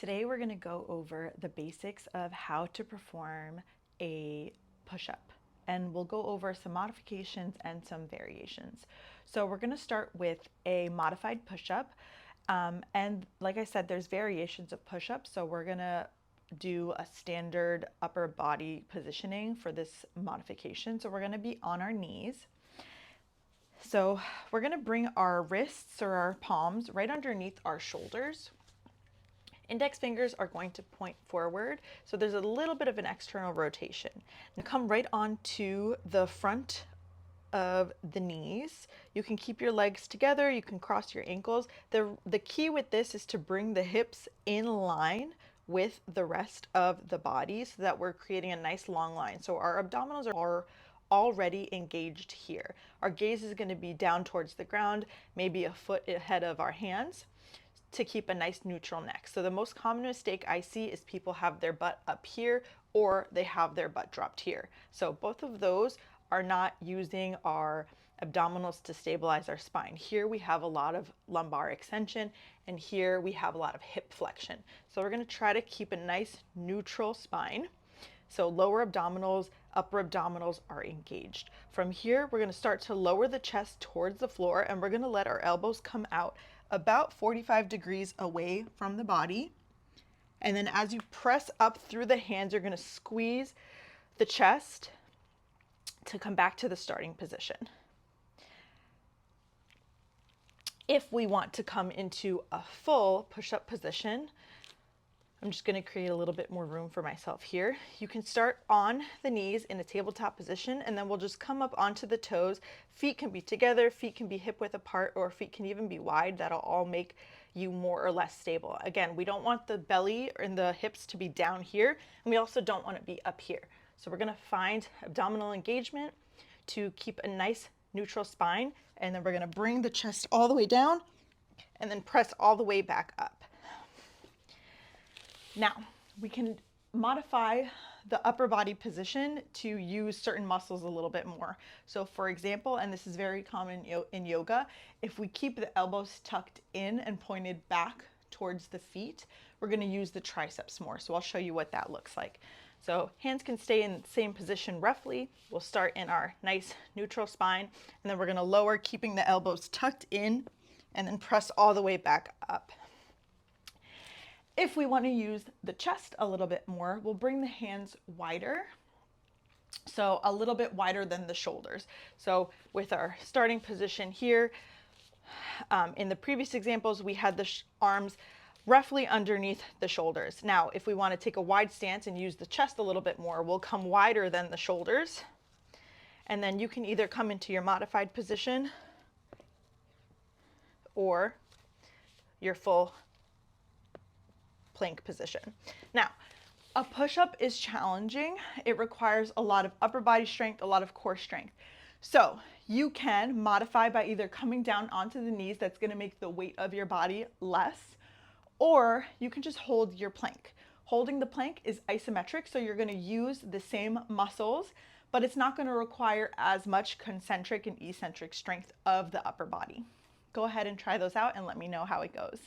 Today we're going to go over the basics of how to perform a push-up, and we'll go over some modifications and some variations. So we're going to start with a modified push-up, and like I said, there's variations of push-ups, so we're going to do a standard upper body positioning for this modification. So we're going to be on our knees. So we're going to bring our wrists or our palms right underneath our shoulders. Index fingers are going to point forward, so there's a little bit of an external rotation. Now come right onto the front of the knees. You can keep your legs together, you can cross your ankles. The key with this is to bring the hips in line with the rest of the body so that we're creating a nice long line. So our abdominals are already engaged here. Our gaze is going to be down towards the ground, maybe a foot ahead of our hands, to keep a nice neutral neck. So the most common mistake I see is people have their butt up here or they have their butt dropped here. So both of those are not using our abdominals to stabilize our spine. Here we have a lot of lumbar extension and here we have a lot of hip flexion. So we're going to try to keep a nice neutral spine. So lower abdominals, upper abdominals are engaged. From here, we're going to start to lower the chest towards the floor and we're going to let our elbows come out about 45 degrees away from the body. And then as you press up through the hands, you're going to squeeze the chest to come back to the starting position. If we want to come into a full push-up position, I'm just going to create a little bit more room for myself here. You can start on the knees in a tabletop position, and then we'll just come up onto the toes. Feet can be together, feet can be hip width apart, or feet can even be wide. That'll all make you more or less stable. Again, we don't want the belly and the hips to be down here, and we also don't want it to be up here. So we're going to find abdominal engagement to keep a nice neutral spine, and then we're going to bring the chest all the way down and then press all the way back up. Now, we can modify the upper body position to use certain muscles a little bit more. So for example, and this is very common in yoga, if we keep the elbows tucked in and pointed back towards the feet, we're going to use the triceps more. So I'll show you what that looks like. So hands can stay in the same position roughly. We'll start in our nice neutral spine, and then we're going to lower, keeping the elbows tucked in, and then press all the way back up. If we want to use the chest a little bit more, we'll bring the hands wider. So a little bit wider than the shoulders. So with our starting position here, in the previous examples, we had the arms roughly underneath the shoulders. Now, if we want to take a wide stance and use the chest a little bit more, we'll come wider than the shoulders. And then you can either come into your modified position or your full plank position. Now, a push-up is challenging. It requires a lot of upper body strength, a lot of core strength. So you can modify by either coming down onto the knees, that's going to make the weight of your body less, or you can just hold your plank. Holding the plank is isometric, so you're going to use the same muscles, but it's not going to require as much concentric and eccentric strength of the upper body. Go ahead and try those out and let me know how it goes.